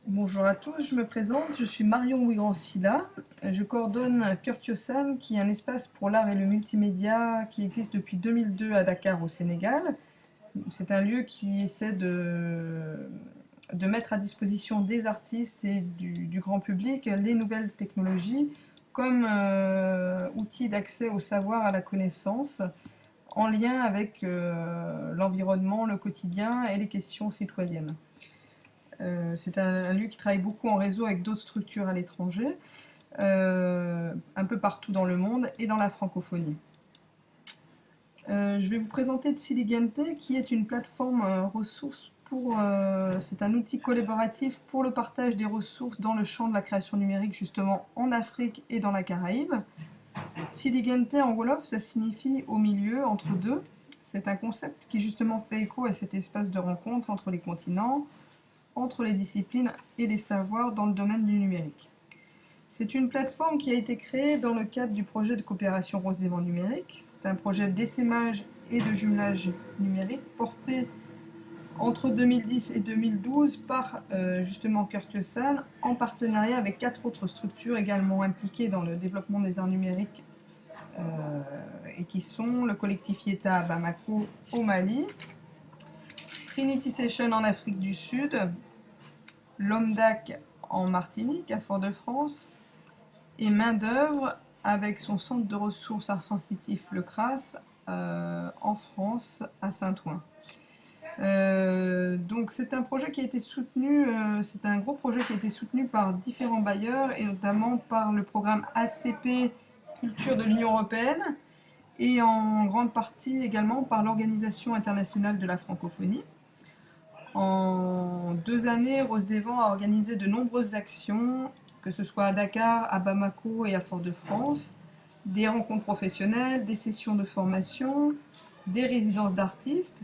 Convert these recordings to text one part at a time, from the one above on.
Bonjour à tous, je me présente, je suis Marion Ouigrand-Silla. Je coordonne Curtiosan, qui est un espace pour l'art et le multimédia qui existe depuis 2002 à Dakar au Sénégal. C'est un lieu qui essaie de mettre à disposition des artistes et du grand public les nouvelles technologies comme outil d'accès au savoir, à la connaissance, en lien avec l'environnement, le quotidien et les questions citoyennes. C'est un lieu qui travaille beaucoup en réseau avec d'autres structures à l'étranger, un peu partout dans le monde et dans la francophonie. Je vais vous présenter Tsiligente, qui est une plateforme ressource c'est un outil collaboratif pour le partage des ressources dans le champ de la création numérique, justement en Afrique et dans la Caraïbe. Tsiligente en Wolof, ça signifie au milieu, entre deux. C'est un concept qui justement fait écho à cet espace de rencontre entre les continents, entre les disciplines et les savoirs dans le domaine du numérique. C'est une plateforme qui a été créée dans le cadre du projet de coopération Rose des Vents numériques. C'est un projet d'essaimage et de jumelage numérique porté entre 2010 et 2012 par justement Curtiosan, en partenariat avec 4 autres structures également impliquées dans le développement des arts numériques euh, et qui sont le collectif Yeta à Bamako au Mali, Trinity Session en Afrique du Sud, l'OMDAC en Martinique, à Fort-de-France, et Main d'œuvre avec son centre de ressources arts sensitifs, le CRAS, en France, à Saint-Ouen. Donc c'est un projet qui a été soutenu, c'est un gros projet qui a été soutenu par différents bailleurs et notamment par le programme ACP Culture de l'Union Européenne et en grande partie également par l'Organisation internationale de la francophonie. En 2 années, Rose des Vents a organisé de nombreuses actions, que ce soit à Dakar, à Bamako et à Fort-de-France, des rencontres professionnelles, des sessions de formation, des résidences d'artistes,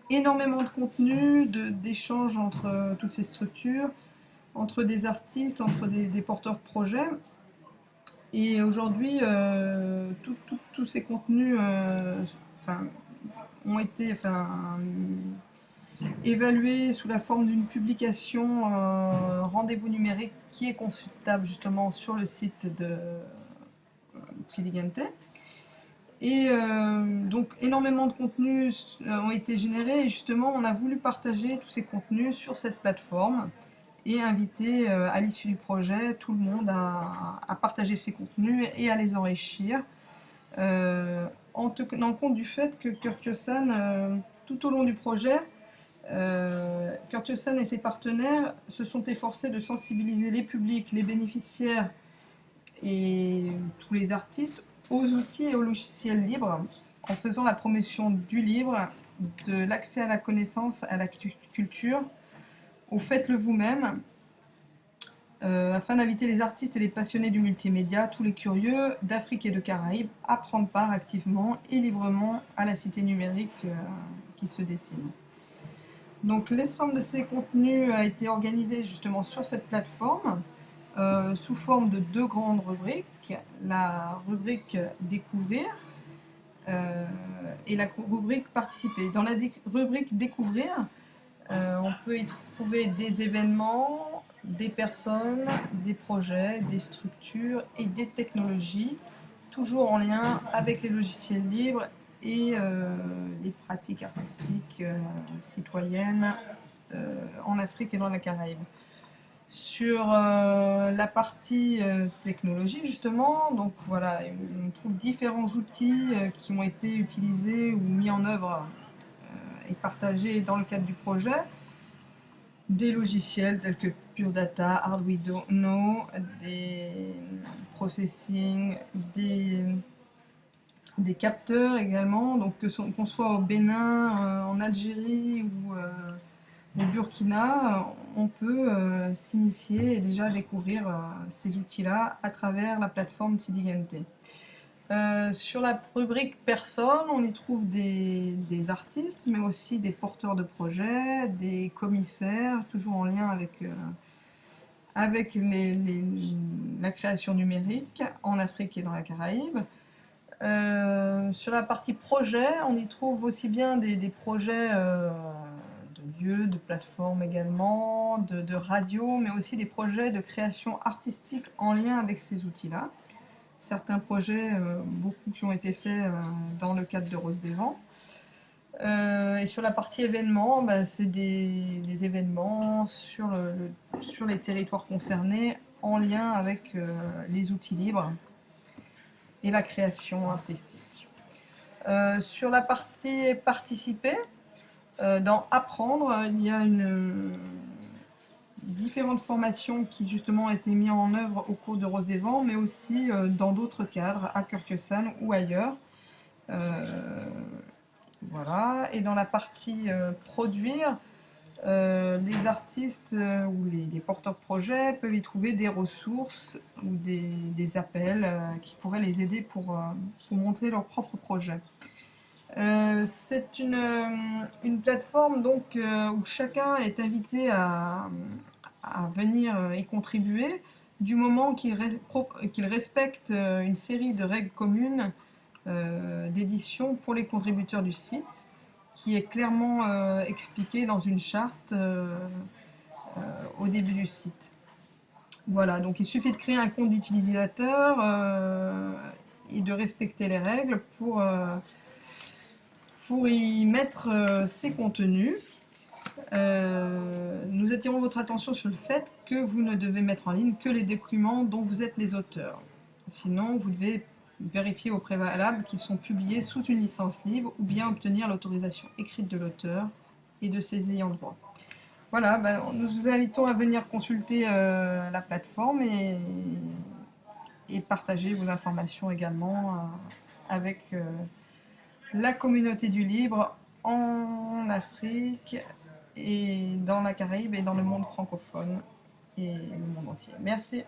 énormément de contenu, d'échanges entre toutes ces structures, entre des artistes, entre des porteurs de projets. Et aujourd'hui, tous ces contenus ont été évalué sous la forme d'une publication rendez-vous numérique qui est consultable justement sur le site de Tsiligente. Et donc énormément de contenus ont été générés et justement on a voulu partager tous ces contenus sur cette plateforme et inviter à l'issue du projet tout le monde à partager ces contenus et à les enrichir en tenant compte du fait que Curtiosan, tout au long du projet, Curtiosan et ses partenaires se sont efforcés de sensibiliser les publics, les bénéficiaires et tous les artistes aux outils et aux logiciels libres en faisant la promotion du libre, de l'accès à la connaissance, à la culture, au faites-le vous-même, afin d'inviter les artistes et les passionnés du multimédia, tous les curieux d'Afrique et de Caraïbes, à prendre part activement et librement à la cité numérique qui se dessine. Donc l'ensemble de ces contenus a été organisé justement sur cette plateforme sous forme de 2 grandes rubriques. La rubrique Découvrir et la rubrique Participer. Dans la rubrique Découvrir, on peut y trouver des événements, des personnes, des projets, des structures et des technologies, toujours en lien avec les logiciels libres et les pratiques artistiques citoyennes en Afrique et dans la Caraïbe. Sur la partie technologie, justement, donc voilà, on trouve différents outils qui ont été utilisés ou mis en œuvre et partagés dans le cadre du projet. Des logiciels tels que Pure Data, Arduino, des processing, des capteurs également, donc qu'on soit au Bénin, en Algérie ou au Burkina, on peut s'initier et déjà découvrir ces outils-là à travers la plateforme Tidigante. Sur la rubrique personnes, on y trouve des artistes, mais aussi des porteurs de projets, des commissaires, toujours en lien avec la création numérique en Afrique et dans la Caraïbe. Sur la partie projet, on y trouve aussi bien des projets lieux, de plateformes également, de radio, mais aussi des projets de création artistique en lien avec ces outils-là. Certains projets, beaucoup qui ont été faits dans le cadre de Rose des Vents. Et sur la partie événements, bah, c'est des événements sur les territoires concernés en lien avec les outils libres et la création artistique. Sur la partie participer, dans Apprendre, il y a différentes formations qui justement ont été mises en œuvre au cours de Rose des Vents, mais aussi dans d'autres cadres, à Kurtiosan ou ailleurs. Voilà. Et dans la partie produire, les artistes ou les porteurs de projets peuvent y trouver des ressources ou des appels qui pourraient les aider pour montrer leurs propres projets. C'est une plateforme donc, où chacun est invité à venir y contribuer du moment qu'il respecte une série de règles communes d'édition pour les contributeurs du site, qui est clairement expliqué dans une charte au début du site. Voilà, donc il suffit de créer un compte d'utilisateur et de respecter les règles pour y mettre ses contenus. Nous attirons votre attention sur le fait que vous ne devez mettre en ligne que les documents dont vous êtes les auteurs. Sinon, vous devez vérifier au préalable qu'ils sont publiés sous une licence libre ou bien obtenir l'autorisation écrite de l'auteur et de ses ayants droit. Voilà, ben, nous vous invitons à venir consulter la plateforme et partager vos informations également avec la communauté du libre en Afrique et dans la Caraïbe et dans le monde francophone et le monde entier. Merci.